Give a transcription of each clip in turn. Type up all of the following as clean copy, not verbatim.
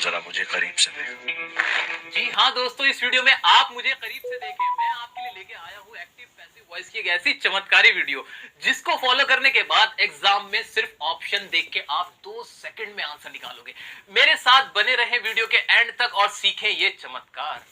जरा मुझे करीब से देखें। जी हाँ दोस्तों, इस वीडियो में आप मुझे करीब से देखें। मैं आपके लिए लेके आया हूँ एक्टिव पैसिव वॉइस की एक ऐसी चमत्कारी वीडियो जिसको फॉलो करने के बाद एग्जाम में सिर्फ ऑप्शन देख के आप 2 सेकंड में आंसर निकालोगे। मेरे साथ बने रहे वीडियो के एंड तक और सीखें ये चमत्कार।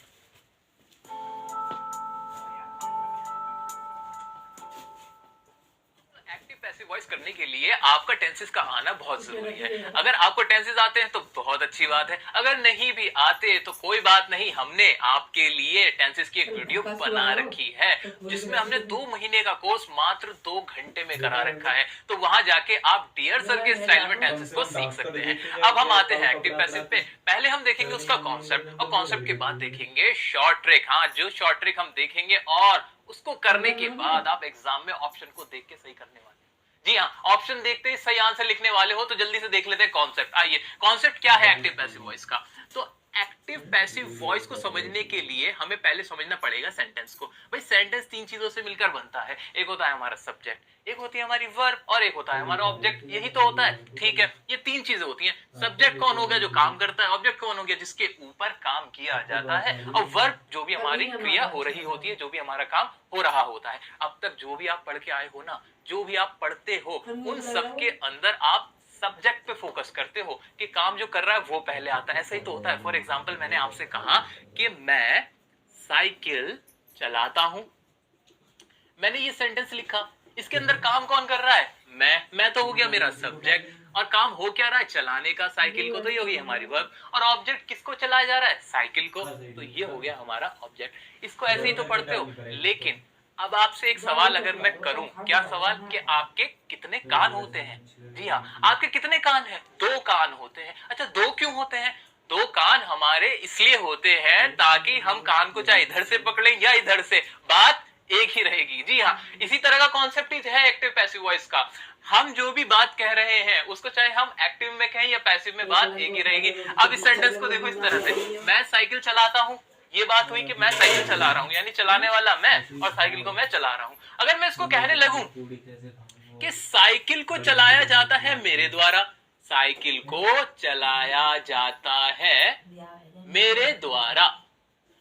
एक्टिव पैसिव वॉइस करने के लिए आपका टेंसेस का आना बहुत जरूरी है। अगर आपको टेंसेस आते हैं तो बहुत अच्छी बात है, अगर नहीं भी आते तो कोई बात नहीं। हमने आपके लिए टेंसेस की एक वीडियो बना रखी है जिसमें हमने 2 महीने का कोर्स मात्र 2 घंटे में करा रखा है। तो वहां जाके आप डियर सर के स्टाइल में टेंसेस को सीख सकते हैं। अब हम आते हैं एक्टिव पैसिव पे। पहले हम देखेंगे उसका कॉन्सेप्ट और कॉन्सेप्ट के बाद देखेंगे शॉर्ट ट्रिक। हाँ, जो शॉर्ट ट्रिक हम देखेंगे और उसको करने के बाद आप एग्जाम में ऑप्शन को देख के सही करने वाले। जी हाँ, ऑप्शन देखते ही सही आंसर लिखने वाले हो तो जल्दी से देख लेते हैं कॉन्सेप्ट। आइए, कॉन्सेप्ट क्या है एक्टिव पैसिव वॉइस का। तो एक्टिव पैसिव वॉइस को समझने के लिए हमें पहले समझना पड़ेगा सेंटेंस को। भाई सेंटेंस 3 चीजों से मिलकर बनता है। एक होता है हमारा सब्जेक्ट, एक होती है हमारी वर्ब और एक होता है हमारा ऑब्जेक्ट। यही तो होता है, ठीक है। ये 3 चीजें होती हैं। सब्जेक्ट कौन हो गया, जो काम करता है। ऑब्जेक्ट कौन हो गया, जिसके ऊपर काम किया जाता है। और वर्ब जो भी हमारी क्रिया हो रही होती है, जो भी हमारा काम हो रहा होता है। अब तक जो भी आप पढ़ के आए हो ना, जो भी आप पढ़ते हो, उन सब के अंदर आप सब्जेक्ट पे फोकस करते हो कि काम जो कर रहा है वो पहले आता है। ऐसा ही तो होता है। फॉर एग्जांपल, मैंने आपसे कहा कि मैं साइकिल चलाता हूं। मैंने ये सेंटेंस लिखा, इसके अंदर काम कौन कर रहा है, मैं तो हो गया मेरा सब्जेक्ट। और काम हो क्या रहा है, चलाने का साइकिल को, तो ये हो गई हमारी वर्ब। और ऑब्जेक्ट किसको चलाया जा रहा है, साइकिल को, तो ये हो गया हमारा ऑब्जेक्ट। इसको ऐसे ही तो पढ़ते हो। लेकिन अब आपसे एक सवाल अगर मैं करूं, क्या सवाल, कि आपके कितने कान होते हैं। जी हाँ, आपके कितने कान हैं, 2 कान होते हैं। अच्छा, 2 क्यों होते हैं। 2 कान हमारे इसलिए होते हैं ताकि हम कान को चाहे इधर से पकड़ें या इधर से, बात एक ही रहेगी। जी हाँ, इसी तरह का कॉन्सेप्ट ही है एक्टिव पैसिव वॉइस का। हम जो भी बात कह रहे हैं उसको चाहे हम एक्टिव में कहें या पैसिव में, बात एक ही रहेगी। अब इस सेंटेंस को देखो इस तरह से, मैं साइकिल चलाता हूं। ये बात हुई कि मैं साइकिल चला रहा हूं, यानी चलाने वाला मैं और साइकिल को मैं चला रहा हूं। अगर मैं इसको कहने लगूं कि साइकिल को चलाया जाता है मेरे द्वारा, साइकिल को चलाया जाता है मेरे द्वारा।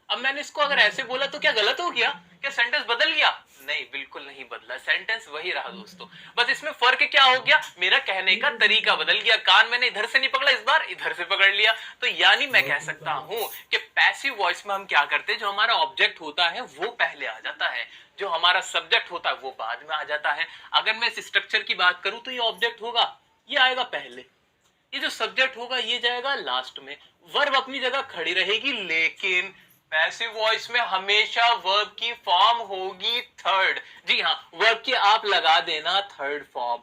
अब मैंने इसको अगर ऐसे बोला तो क्या गलत हो गया, क्या सेंटेंस बदल गया। नहीं, बिल्कुल नहीं बदला, सेंटेंस वही रहा दोस्तों। बस इसमें फर्क क्या हो गया, मेरा कहने का तरीका बदल गया। कान मैंने इधर से नहीं पकड़ा, इस बार इधर से पकड़ लिया। तो यानी मैं कह सकता हूं कि पैसिव वॉइस में हम क्या करते हैं, जो हमारा ऑब्जेक्ट होता है वो पहले आ जाता है, जो हमारा सब्जेक्ट होता है वो बाद में आ जाता है। अगर मैं इस स्ट्रक्चर की बात करूं तो ये ऑब्जेक्ट होगा, ये आएगा पहले, ये जो सब्जेक्ट होगा ये जाएगा लास्ट में, वर्ब अपनी जगह खड़ी रहेगी। लेकिन पैसिव वॉइस में हमेशा वर्ब की फॉर्म होगी थर्ड। जी हाँ, वर्ब की आप लगा देना थर्ड फॉर्म।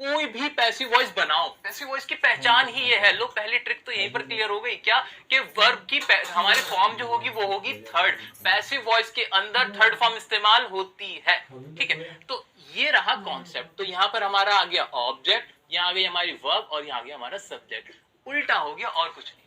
कोई भी पैसिव वॉइस बनाओ, पैसिव वॉइस की पहचान ही ये है। लो, पहली ट्रिक तो यहीं पर क्लियर हो गई क्या, कि वर्ब की हमारी फॉर्म जो होगी वो होगी थर्ड। पैसिव वॉइस के अंदर थर्ड फॉर्म इस्तेमाल होती है, ठीक है। तो ये रहा कॉन्सेप्ट। तो यहां पर हमारा आ गया ऑब्जेक्ट, यहाँ आ गई हमारी वर्ब और यहाँ आ गया हमारा सब्जेक्ट। उल्टा हो गया और कुछ नहीं।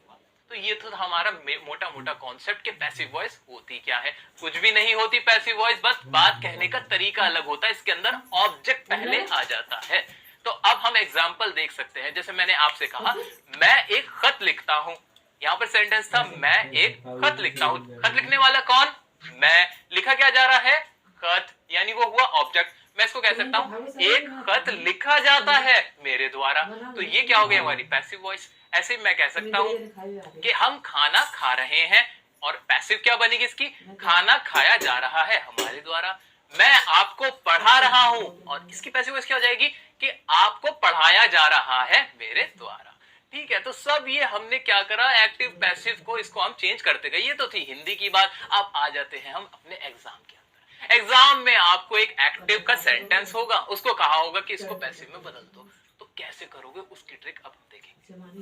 तो ये तो हमारा मोटा मोटा कॉन्सेप्ट के पैसिव वॉइस होती क्या है। कुछ भी नहीं होती पैसिव वॉइस, बस बात कहने का तरीका अलग होता है। इसके अंदर ऑब्जेक्ट पहले आ जाता है। तो अब हम एग्जांपल देख सकते हैं। जैसे मैंने आपसे कहा, मैं एक खत लिखता हूं। यहाँ पर सेंटेंस था, मैं एक खत लिखता हूं। खत लिखने वाला कौन, मैं। लिखा क्या जा रहा है, खत, यानी वो हुआ ऑब्जेक्ट। मैं इसको कह सकता हूं, एक खत लिखा जाता है मेरे द्वारा। तो ये क्या हो गया, हमारी पैसिव वॉइस। ऐसे मैं कह सकता हूं कि हम खाना खा रहे हैं, और पैसिव क्या बनेगी इसकी, खाना खाया जा रहा है हमारे द्वारा। मैं आपको पढ़ा रहा हूं, और इसकी पैसिव वॉइस क्या हो जाएगी, कि आपको पढ़ाया जा रहा है मेरे द्वारा। ठीक है, तो सब ये हमने क्या करा, एक्टिव पैसिव को इसको हम चेंज करते गए। ये तो थी हिंदी की बात। अब आ जाते हैं हम अपने एग्जाम के अंदर। एग्जाम में आपको एक एक्टिव का सेंटेंस होगा, उसको कहा होगा कि इसको पैसिव में बदल दो। तो कैसे करोगे उसकी ट्रिक अब हम देखेंगे।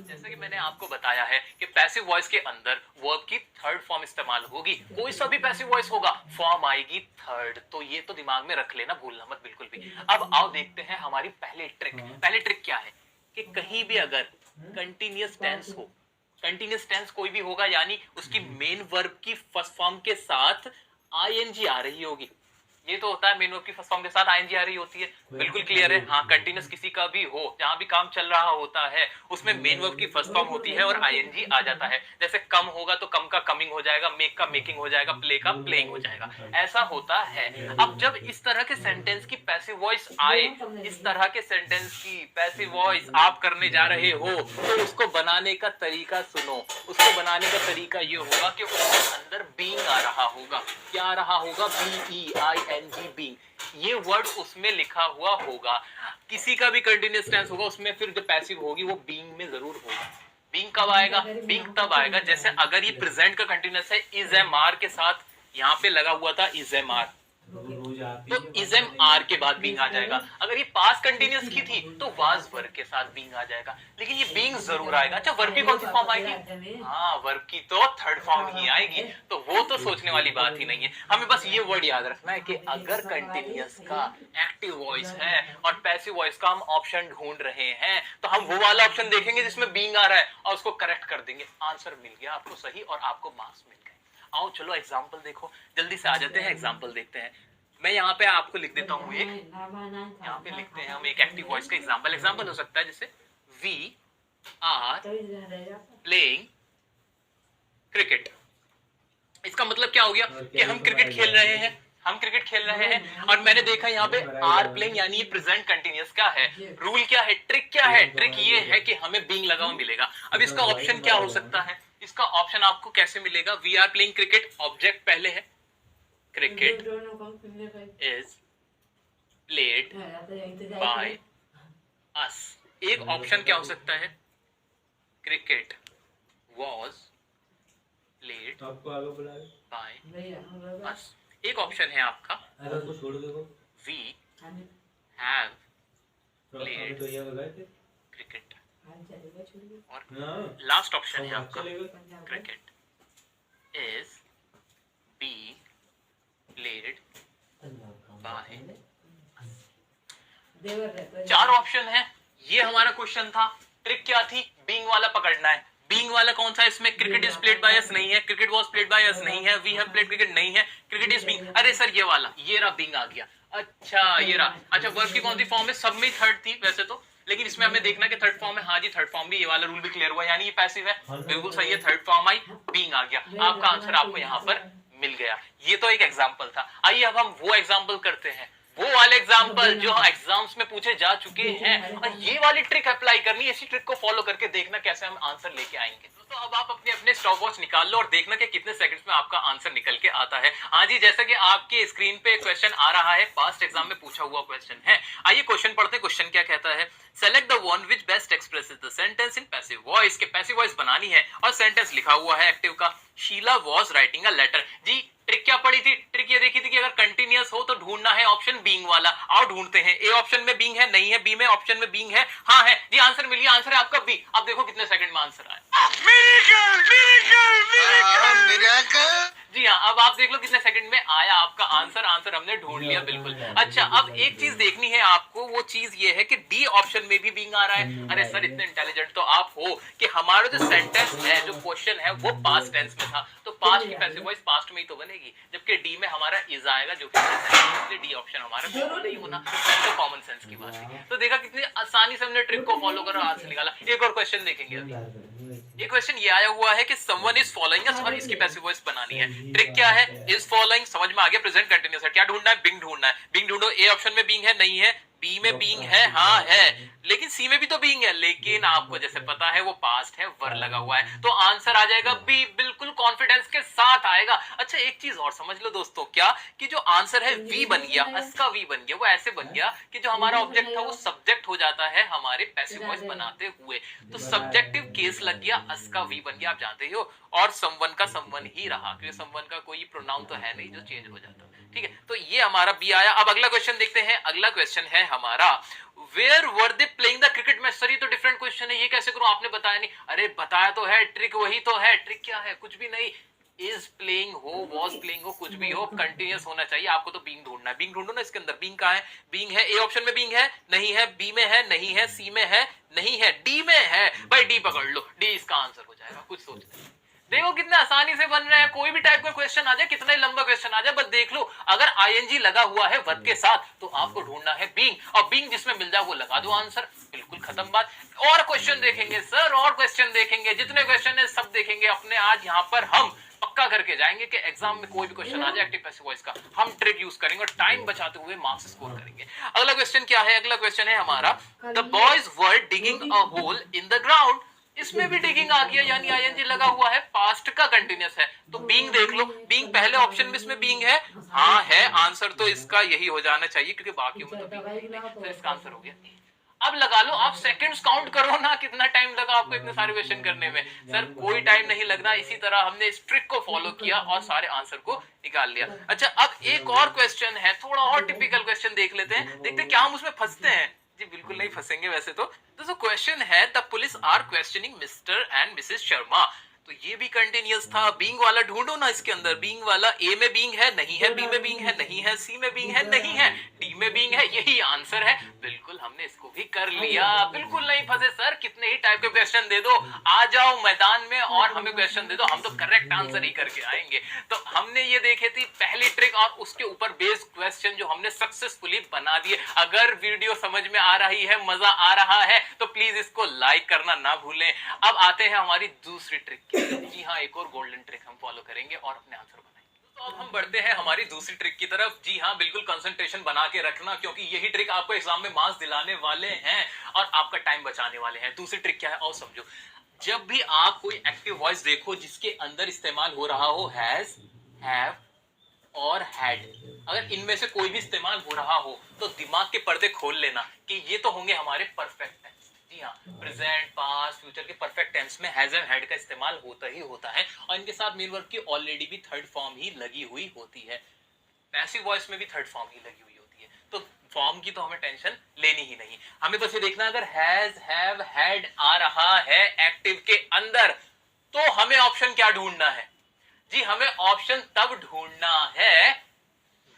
जैसा कि मैंने आपको बताया है कि पैसिव वॉइस के अंदर वर्ब की थर्ड फॉर्म इस्तेमाल होगी। कोई सा भी पैसिव वॉइस होगा, फॉर्म आएगी थर्ड। तो ये तो दिमाग में रख लेना, भूलना मत बिल्कुल भी। अब आओ देखते हैं हमारी पहली ट्रिक। पहली ट्रिक क्या है, कि कहीं भी अगर कंटिन्यूअस टेंस हो, कंटिन्यूअस टेंस कोई भी होगा, यानी उसकी मेन वर्ब की फर्स्ट फॉर्म के साथ आईएनजी आ रही होगी, ये तो होता है मेन वर्ब की फर्स्ट फॉर्म के साथ आईएनजी आ रही होती है, बिल्कुल क्लियर है। हाँ, कंटिन्यूस किसी का भी हो, जहां भी काम चल रहा होता है उसमें मेन वर्ब की फर्स्ट फॉर्म होती है और आईएनजी आ जाता है। जैसे कम होगा तो कम का कमिंग हो जाएगा, मेक का मेकिंग हो जाएगा, प्ले का प्लेइंग हो जाएगा, ऐसा होता है। अब जब इस तरह के सेंटेंस की पैसिव वॉइस आए, इस तरह के सेंटेंस की पैसिव वॉइस आप करने जा रहे हो, तो उसको बनाने का तरीका सुनो। उसको बनाने का तरीका ये होगा कि उसके अंदर बीइंग आ रहा होगा। क्या आ रहा होगा? BEING, being. ये वर्ड उसमें लिखा हुआ होगा। किसी का भी कंटिन्यूअस टेंस होगा उसमें फिर जो पैसिव होगी वो बीइंग में जरूर होगा। बीइंग कब आएगा? बीइंग तब आएगा जैसे अगर ये प्रेजेंट का कंटिन्यूअस है, इज एम आर के साथ यहाँ पे लगा हुआ था इज एम आर, तो इज एम आर के बाद बीइंग आ जाएगा। अगर ये पास्ट कंटिन्यूअस की थी तो वाज वर्ब के साथ बीइंग आ जाएगा, लेकिन ये बीइंग जरूर आएगा। अच्छा, वर्ब की कौन सी फॉर्म आएगी? हाँ, वर्ब की तो थर्ड फॉर्म ही आएगी, तो वो तो सोचने वाली बात ही नहीं है। हमें बस ये वर्ड याद रखना है कि अगर कंटिन्यूअस का एक्टिव वॉइस है और पैसिव वॉइस का हम ऑप्शन ढूंढ रहे हैं, तो हम वो वाला ऑप्शन देखेंगे जिसमें बीइंग आ रहा है और उसको करेक्ट कर देंगे। आंसर मिल गया आपको सही और आपको मार्क्स मिल गए। आओ चलो एग्जाम्पल देखो, जल्दी से आ जाते हैं, एग्जाम्पल देखते हैं। मैं यहाँ पे आपको लिख देता हूँ एक, यहाँ पे लिखते हैं हम एक एक्टिव वॉइस का एग्जाम्पल। एग्जाम्पल हो सकता है जैसे वी आर प्लेइंग क्रिकेट। इसका मतलब क्या हो गया कि हम क्रिकेट खेल रहे हैं, हम क्रिकेट खेल रहे हैं। और मैंने देखा यहाँ पे आर प्लेइंग यानी ये प्रेजेंट कंटिन्यूअस क्या है, रूल क्या है, ट्रिक क्या है? ट्रिक ये है कि हमें बीइंग लगा हुआ मिलेगा। अब इसका ऑप्शन क्या हो सकता है? इसका ऑप्शन आपको कैसे मिलेगा? We are playing cricket, object पहले है, cricket is played by us. एक ऑप्शन क्या हो सकता है? Cricket was played by us. एक ऑप्शन है आपका वी हैव प्लेड क्रिकेट, और लास्ट ऑप्शन है आपका cricket is be played by. चार ऑप्शन है, ये हमारा क्वेश्चन था। ट्रिक क्या थी? बीइंग वाला पकड़ना है। बीइंग वाला कौन सा? इसमें क्रिकेट इज प्लेड बाय अस नहीं है, क्रिकेट वाज प्लेड बाय अस नहीं है, वी हैव प्लेड क्रिकेट नहीं है, क्रिकेट इज बीइंग। अरे सर ये वाला, ये रहा बीइंग आ गया। अच्छा ये रहा। अच्छा, वर्ब की कौन सी फॉर्म है? सब में थर्ड थी वैसे तो, लेकिन इसमें हमें देखना कि थर्ड फॉर्म है। हाँ जी थर्ड फॉर्म भी, ये वाला रूल भी क्लियर हुआ, यानी ये पैसिव है, बिल्कुल सही है। थर्ड फॉर्म आई, बीइंग आ गया। आपका आंसर आपको यहाँ पर मिल गया। ये तो एक एग्जाम्पल था। आइए अब हम वो एग्जाम्पल करते हैं, वो वाले एग्जाम्पल जो एग्जाम्स में पूछे जा चुके हैं, और ये वाली ट्रिक अप्लाई करनी है। इसी ट्रिक को फॉलो करके देखना कैसे हम आंसर लेके आएंगे। तो अब आप अपने अपने स्टॉप वॉच निकाल लो और देखना कि कितने सेकंड्स में आपका आंसर निकल के आता है। हाँ जी, जैसा कि आपके स्क्रीन पे क्वेश्चन आ रहा है, पास्ट एग्जाम में पूछा हुआ क्वेश्चन है। आइए क्वेश्चन पढ़ते हैं। क्वेश्चन क्या कहता है? Select the one which best expresses the sentence in passive voice. के पैसिव वॉइस बनानी है और सेंटेंस लिखा हुआ है एक्टिव का। Sheela was writing a letter. जी ट्रिक क्या पड़ी थी? ट्रिक ये देखी थी कि अगर कंटिन्यूअस हो तो ढूंढना है ऑप्शन बीइंग वाला। आओ ढूंढते हैं। ए ऑप्शन में बीइंग है नहीं है, बी में ऑप्शन में बीइंग है, हाँ है जी। आंसर मिल गया, आंसर है आपका बी। अब देखो कितने सेकंड में आंसर आया। जी हाँ, अब आप देख लो कितने सेकंड में आया आपका आंसर। आंसर हमने ढूंढ लिया बिल्कुल। अच्छा, अब एक चीज देखनी है आपको, वो चीज ये है कि डी ऑप्शन में भी बीइंग आ रहा है। अरे सर इतने इंटेलिजेंट तो आप हो कि हमारा जो सेंटेंस है, जो क्वेश्चन है, वो पास्ट टेंस में था, तो पास्ट की पैसिव वॉइस पास्ट में ही तो बनेगी, जबकि डी में हमारा इज आएगा जो कि इसलिए डी ऑप्शन हमारा बिल्कुल नहीं होना। तो कॉमन सेंस की बात है। तो देखा कितनी आसानी से हमने ट्रिक को फॉलो करा, आंसर निकाला। एक और क्वेश्चन देखेंगे अभी। ये क्वेश्चन ये आया हुआ है कि समवन इज फॉलोइंग अस, और इसकी पैसिव वॉइस बनानी है। ट्रिक क्या है? इज फॉलोइंग समझ में आ गया, प्रेजेंट कंटिन्यूअस है। क्या ढूंढना है? बीइंग ढूंढना है। बीइंग ढूंढो। ए ऑप्शन में बीइंग है नहीं है, बी में बीइंग है हाँ है, लेकिन सी में भी तो बीइंग है, लेकिन आपको जैसे पता है वो पास्ट है, वर लगा हुआ है, तो आंसर आ जाएगा बी, बिल्कुल कॉन्फिडेंस के साथ आएगा। अच्छा एक चीज और समझ लो दोस्तों, क्या कि जो आंसर है वी बन गया, अस का वी बन गया, वो ऐसे बन गया कि जो हमारा ऑब्जेक्ट था वो सब्जेक्ट हो जाता है हमारे पैसिव वॉइस बनाते हुए, तो सब्जेक्टिव केस लग गया, अस का वी बन गया, आप जानते ही हो, और समवन का समवन ही रहा, क्योंकि समवन का कोई प्रोनाउन तो है नहीं जो चेंज हो जाता। ठीक है, तो ये हमारा बी आया। अब अगला क्वेश्चन देखते हैं। अगला क्वेश्चन है हमारा where were they playing the cricket match. Sir ये तो डिफरेंट क्वेश्चन है, ये कैसे करूं? आपने बताया नहीं। अरे बताया तो है, ट्रिक वही तो है। ट्रिक क्या है? कुछ भी नहीं। इज प्लेइंग हो, वॉज प्लेइंग हो, कुछ भी हो, कंटिन्यूअस होना चाहिए। आपको तो बीइंग ढूंढना है। बीइंग ढूंढो ना, इसके अंदर बीइंग कहां है? बीइंग है ए ऑप्शन में, बीइंग है नहीं है, बी में है नहीं है, सी में है नहीं है, डी में है। भाई डी पकड़ लो, डी इसका आंसर हो जाएगा। कुछ सोचते देखो कितने आसानी से बन रहे हैं, कोई भी टाइप का क्वेश्चन आ जाए, कितना ही लंबा क्वेश्चन आ जाए, बस देख लो। अगर आईएनजी लगा हुआ है वर्ब के साथ तो आपको ढूंढना है बीइंग, और बीइंग जिसमें मिल जाए वो लगा दो आंसर, बिल्कुल खत्म बात। और क्वेश्चन देखेंगे सर, और क्वेश्चन देखेंगे, जितने क्वेश्चन है सब देखेंगे अपने। आज यहाँ पर हम पक्का करके जाएंगे कि एग्जाम में कोई भी क्वेश्चन आ जाए एक्टिव पैसिव वॉइस का, हम ट्रिक यूज करेंगे और टाइम बचाते हुए मार्क्स स्कोर करेंगे। अगला क्वेश्चन क्या है? अगला क्वेश्चन है हमारा, the boys were digging a hole in the ground. इसमें भी डिगिंग आ गया, यानी आईएनजी लगा हुआ है, पास्ट का कंटिन्यूअस है। तो बीइंग देख लो, बीइंग पहले ऑप्शन में इसमें बीइंग है, हाँ है, आंसर तो इसका यही हो जाना चाहिए क्योंकि बाकी में तो बीइंग नहीं, तो इसका आंसर हो गया। अब लगा लो आप, सेकंड्स काउंट करो ना, कितना टाइम लगा आपको इतने सारे क्वेश्चन करने में। सर कोई टाइम नहीं लगना, इसी तरह हमने इस ट्रिक को फॉलो किया और सारे आंसर को निकाल लिया। अच्छा, अब एक और क्वेश्चन है, थोड़ा और टिपिकल क्वेश्चन देख लेते हैं, देखते क्या हम उसमें फंसते हैं। जी बिल्कुल नहीं फंसेंगे वैसे तो क्वेश्चन है, the police are questioning Mr and Mrs Sharma. तो ये भी कंटिन्यूअस था। बीइंग वाला ढूंढो ना, इसके अंदर बीइंग वाला, ए में बीइंग है नहीं है, बी में बीइंग है नहीं है, सी में बीइंग है नहीं है, डी में बीइंग है, यही आंसर है। बिल्कुल हमने इसको भी कर लिया, बिल्कुल नहीं फंसे सर। कितने ही टाइप के क्वेश्चन दे दो, आ जाओ मैदान में और हमें क्वेश्चन दे दो, हम तो करेक्ट आंसर ही करके आएंगे। तो हमने ये देखे थी पहली ट्रिक और उसके ऊपर बेस्ड क्वेश्चन जो हमने सक्सेसफुली बना दिए। अगर वीडियो समझ में आ रही है, मजा आ रहा है तो प्लीज इसको लाइक करना ना भूलें। अब आते हैं हमारी दूसरी ट्रिक। जी हाँ, एक और गोल्डन ट्रिक हम फॉलो करेंगे और अपने आंसर बनाएंगे। तो अब हम बढ़ते हैं हमारी दूसरी ट्रिक की तरफ। जी हाँ, बिल्कुल कंसंट्रेशन बना के रखना, क्योंकि यही ट्रिक आपको एग्जाम में मार्क्स दिलाने वाले हैं और आपका टाइम बचाने वाले हैं। दूसरी ट्रिक क्या है और समझो। जब भी आप कोई एक्टिव वॉइस देखो जिसके अंदर इस्तेमाल हो रहा हो हैज, हैव और हैड, अगर इनमें से कोई भी इस्तेमाल हो रहा हो तो दिमाग के पर्दे खोल लेना कि ये तो होंगे हमारे परफेक्ट टेंस। जी हाँ, प्रेजेंट, पास्ट, फ्यूचर के परफेक्ट टेंस में हैज एंड हैड का इस्तेमाल होता ही होता है और इनके साथ मेन वर्ब की ऑलरेडी भी थर्ड फॉर्म ही लगी हुई होती है। पैसिव वॉइस में भी थर्ड फॉर्म ही लगी हुई होती है, तो फॉर्म की तो हमें टेंशन लेनी ही नहीं। हमें बस ये देखना, अगर हैज, हैव, हैड आ रहा है एक्टिव के अंदर तो हमें ऑप्शन क्या ढूंढना है? जी हमें ऑप्शन तब ढूंढना है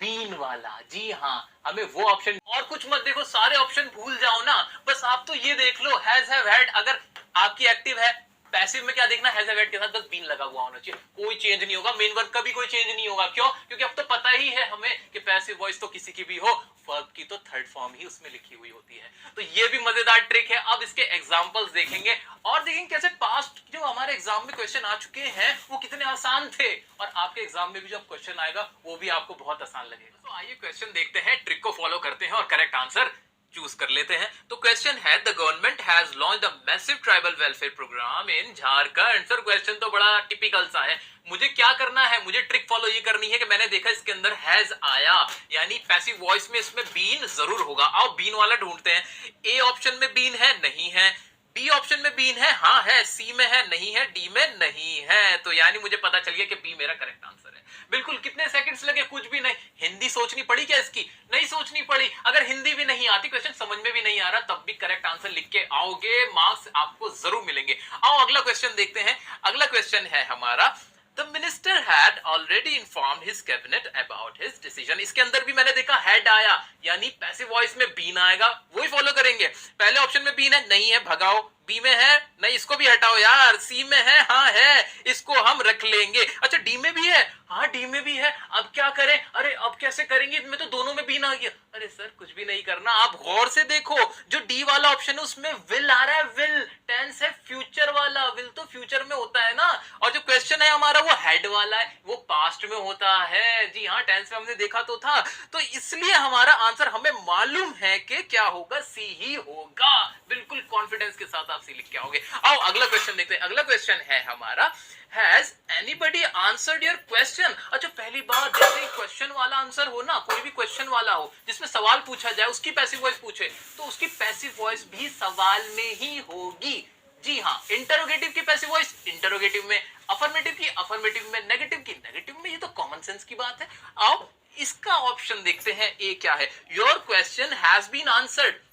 बीन वाला। जी हाँ, हमें वो ऑप्शन, और कुछ मत देखो, सारे ऑप्शन भूल जाओ ना, बस आप तो ये देख लो हैज, हैव, हैड अगर आपकी एक्टिव है। पैसिव में क्या देखना, हैज, हैव, हैड के साथ बस बीन लगा हुआ होना चाहिए, कोई चेंज नहीं होगा, मेन वर्ब का भी कोई चेंज नहीं होगा। क्यों? क्योंकि अब तो पता ही है हमें कि पैसिव वॉइस तो किसी की भी हो, वर्ब की तो थर्ड फॉर्म ही उसमें लिखी हुई होती है। तो ये भी मजेदार ट्रिक है। अब इसके एग्जांपल्स देखेंगे और देखेंगे कैसे पास्ट जो हमारे एग्जाम में क्वेश्चन आ चुके हैं वो कितने आसान थे, और आपके एग्जाम में भी जब क्वेश्चन आएगा वो भी आपको बहुत आसान लगेगा। तो आइए क्वेश्चन देखते हैं, ट्रिक को फॉलो करते हैं और करेक्ट आंसर चूज कर लेते हैं। तो क्वेश्चन है, the government has launched a massive tribal welfare programme in Jharkhand. Sir question तो बड़ा टिपिकल सा है, मुझे क्या करना है, मुझे ट्रिक फॉलो ये करनी है कि मैंने देखा इसके अंदर हैज आया, यानी पैसिव वॉइस में इसमें बीन जरूर होगा। आओ बीन वाला ढूंढते हैं। ए ऑप्शन में बीन है नहीं है, बी ऑप्शन में बीन है हाँ है, सी में है नहीं है, डी में नहीं है, तो यानी मुझे पता चल गया कि बी मेरा करेक्ट आंसर है। बिल्कुल, कितने सेकंड्स लगे, कुछ भी नहीं। हिंदी सोचनी पड़ी क्या इसकी? नहीं सोचनी पड़ी। अगर हिंदी भी नहीं आती, क्वेश्चन समझ में भी नहीं आ रहा, तब भी करेक्ट आंसर लिख के आओगे, मार्क्स आपको जरूर मिलेंगे। आओ अगला क्वेश्चन देखते हैं। अगला क्वेश्चन है हमारा, The minister had already informed his cabinet about his decision। इसके अंदर भी मैंने देखा had आया, यानी पैसिव वॉइस में बीन आएगा, वही फॉलो करेंगे। पहले ऑप्शन में बीन है नहीं है, भगाओ। बी में है नहीं, इसको भी हटाओ यार। सी में है हाँ है, इसको हम रख लेंगे। अच्छा डी में भी है, हाँ डी में भी है, अब क्या करें? अरे अब कैसे करेंगे, इनमें तो दोनों में बीन आ गया। अरे सर कुछ भी नहीं करना, आप गौर से देखो, जो डी वाला ऑप्शन है उसमें विल आ रहा है, विल टेंस है फ्यूचर वाला, विल तो फ्यूचर में होता है ना, और जो क्वेश्चन है हमारा वो हेड वाला है, वो पास्ट में होता है। जी हाँ, टेंस में हमने देखा तो था, तो इसलिए हमारा आंसर हमें मालूम है कि क्या होगा, सी ही होगा। बिल्कुल कॉन्फिडेंस के साथ आप सी लिख के आओगे। आओ अगला क्वेश्चन देखते हैं। अगला क्वेश्चन है हमारा, Has anybody answered your question? अच्छा पहली बार जैसे क्वेश्चन वाला आंसर हो ना, कोई भी क्वेश्चन वाला हो जिसमें सवाल पूछा जाए, उसकी पैसिव वॉइस पूछे तो उसकी पैसिव वॉइस भी सवाल में ही होगी। जी हाँ, इंटरोगेटिव की पैसिव वॉइस इंटरोगेटिव में, अफर्मेटिव की अफर्मेटिव में, नेगेटिव की नेगेटिव में, ये तो कॉमन सेंस की बात है। आओ इसका ऑप्शन देखते हैं, ए क्या है, your question has been answered.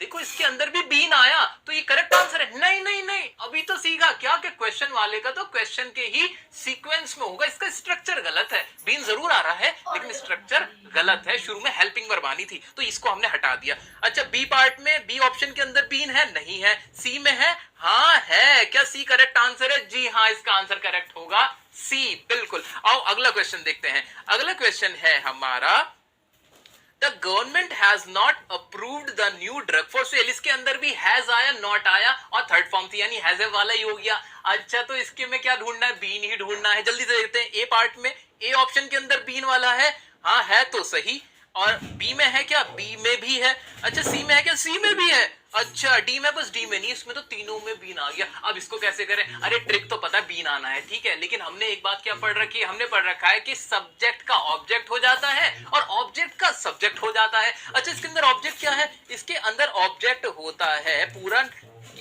देखो इसके अंदर भी बीन आया तो ये करेक्ट आंसर है। नहीं नहीं नहीं, अभी तो सीखा क्या कि क्वेश्चन वाले का तो क्वेश्चन के ही सीक्वेंस में होगा, इसका स्ट्रक्चर गलत है। बीन जरूर आ रहा है लेकिन स्ट्रक्चर गलत है, शुरू में हेल्पिंग वर्ब आनी थी, तो इसको हमने हटा दिया। अच्छा, बी पार्ट में, बी ऑप्शन के अंदर बीन है, नहीं है। सी में है, हाँ है। क्या सी करेक्ट आंसर है? जी हाँ, इसका आंसर करेक्ट होगा सी, बिल्कुल। आओ अगला क्वेश्चन देखते हैं। अगला क्वेश्चन है हमारा, the government has not approved the new drug for sale. इसके अंदर भी हैज आया, नॉट आया और थर्ड फॉर्म थी, यानी हैज वाला ही हो गया। अच्छा, तो इसके में क्या ढूंढना है? बीन ही ढूंढना है। जल्दी से देखते हैं। ए पार्ट में, ए ऑप्शन के अंदर बीन वाला है, हाँ है तो सही। और बी में है क्या? बी में भी है। अच्छा, सी में है क्या? सी में भी है। अच्छा, डी में, बस डी में नहीं, इसमें तो तीनों में बीन आ गया। अब इसको कैसे करें? अरे ट्रिक तो पता है, बीन आना है, ठीक है, लेकिन हमने एक बात क्या पढ़ रखी है? हमने पढ़ रखा है कि सब्जेक्ट का ऑब्जेक्ट हो जाता है और ऑब्जेक्ट का सब्जेक्ट हो जाता है। अच्छा, इसके अंदर ऑब्जेक्ट क्या है? इसके अंदर ऑब्जेक्ट होता है पूरा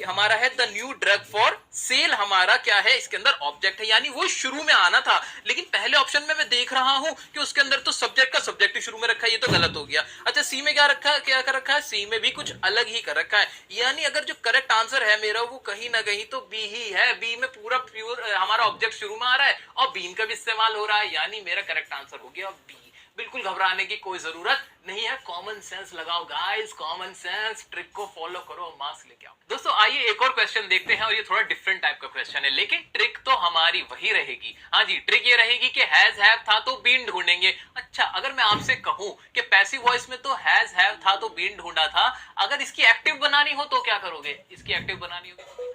हमारा है the new drug for sale. हमारा क्या है? इसके अंदर ऑब्जेक्ट है, यानी वो शुरू में आना था, लेकिन पहले ऑप्शन में मैं देख रहा हूं कि उसके अंदर तो सब्जेक्ट का सब्जेक्ट ही शुरू में रखा है, ये तो गलत हो गया। अच्छा, सी में क्या रखा है? क्या कर रखा है? सी में भी कुछ अलग ही कर रखा है, यानी अगर जो करेक्ट आंसर है मेरा वो कहीं ना कहीं तो बी ही है। बी में पूरा प्योर हमारा ऑब्जेक्ट शुरू में आ रहा है और बीन का भी इस्तेमाल हो रहा है, यानी मेरा करेक्ट आंसर हो गया बी। बिल्कुल घबराने की कोई जरूरत नहीं है, कॉमन सेंस लगाओ गाइस, कॉमन सेंस, ट्रिक को फॉलो करो, मार्क्स लेके आओ। दोस्तों आइए एक और क्वेश्चन देखते हैं, और ये थोड़ा डिफरेंट टाइप का क्वेश्चन है, लेकिन ट्रिक तो हमारी वही रहेगी। हाँ जी, ट्रिक ये रहेगी कि हैज हैव था तो बीन ढूंढेंगे। अच्छा, अगर मैं आपसे कहूं कि पैसिव वॉइस में तो हैज हैव था तो बीन ढूंढा था, अगर इसकी एक्टिव बनानी हो तो क्या करोगे? इसकी एक्टिव बनानी होगी तो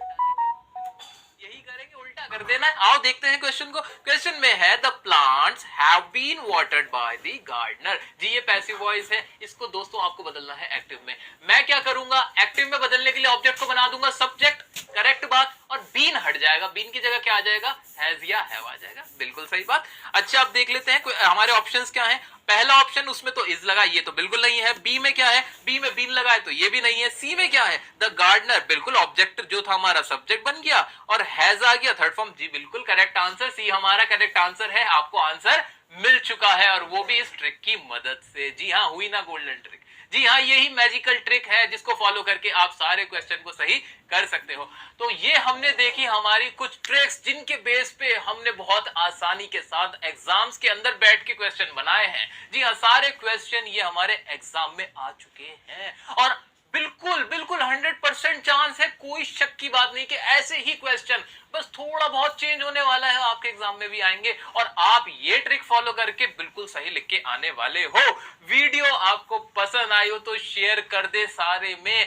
यही करेंगे, उल्टा कर देना है। आओ देखते हैं क्वेश्चन को। क्वेश्चन में है the plants have been watered by the gardener. जी ये पैसिव वॉइस है, इसको दोस्तों आपको बदलना है एक्टिव में। मैं क्या करूंगा? एक्टिव में बदलने के लिए ऑब्जेक्ट को बना दूंगा सब्जेक्ट, करेक्ट बात, और बीन हट जाएगा, बीन की जगह क्या आ जाएगा? हैज या हैव आ जाएगा, बिल्कुल सही बात। अच्छा, अब देख लेते हैं हमारे ऑप्शंस क्या हैं। पहला ऑप्शन, उसमें तो इज लगा, ये तो बिल्कुल नहीं है। बी में क्या है? बी में बीन लगा है तो ये भी नहीं है। सी में क्या है? द गार्डनर, बिल्कुल ऑब्जेक्ट जो था हमारा सब्जेक्ट बन गया, और हैज आ गया थर्ड फॉर्म। जी बिल्कुल करेक्ट आंसर, सी हमारा करेक्ट आंसर है। आपको आंसर मिल चुका है, और वो भी इस ट्रिक की मदद से। जी हाँ, हुई ना गोल्डन ट्रिक। जी हाँ, यही मैजिकल ट्रिक है जिसको फॉलो करके आप सारे क्वेश्चन को सही कर सकते हो। तो ये हमने देखी हमारी कुछ ट्रिक्स, जिनके बेस पे हमने बहुत आसानी के साथ एग्जाम्स के अंदर बैठ के क्वेश्चन बनाए हैं। जी हाँ, सारे क्वेश्चन ये हमारे एग्जाम में आ चुके हैं, और बिल्कुल बिल्कुल 100% चांस है, कोई शक की बात नहीं कि ऐसे ही क्वेश्चन बस थोड़ा बहुत चेंज होने वाला है, आपके एग्जाम में भी आएंगे, और आप ये ट्रिक फॉलो करके बिल्कुल सही लिख के आने वाले हो। वीडियो आपको पसंद आई हो तो शेयर कर दे सारे में।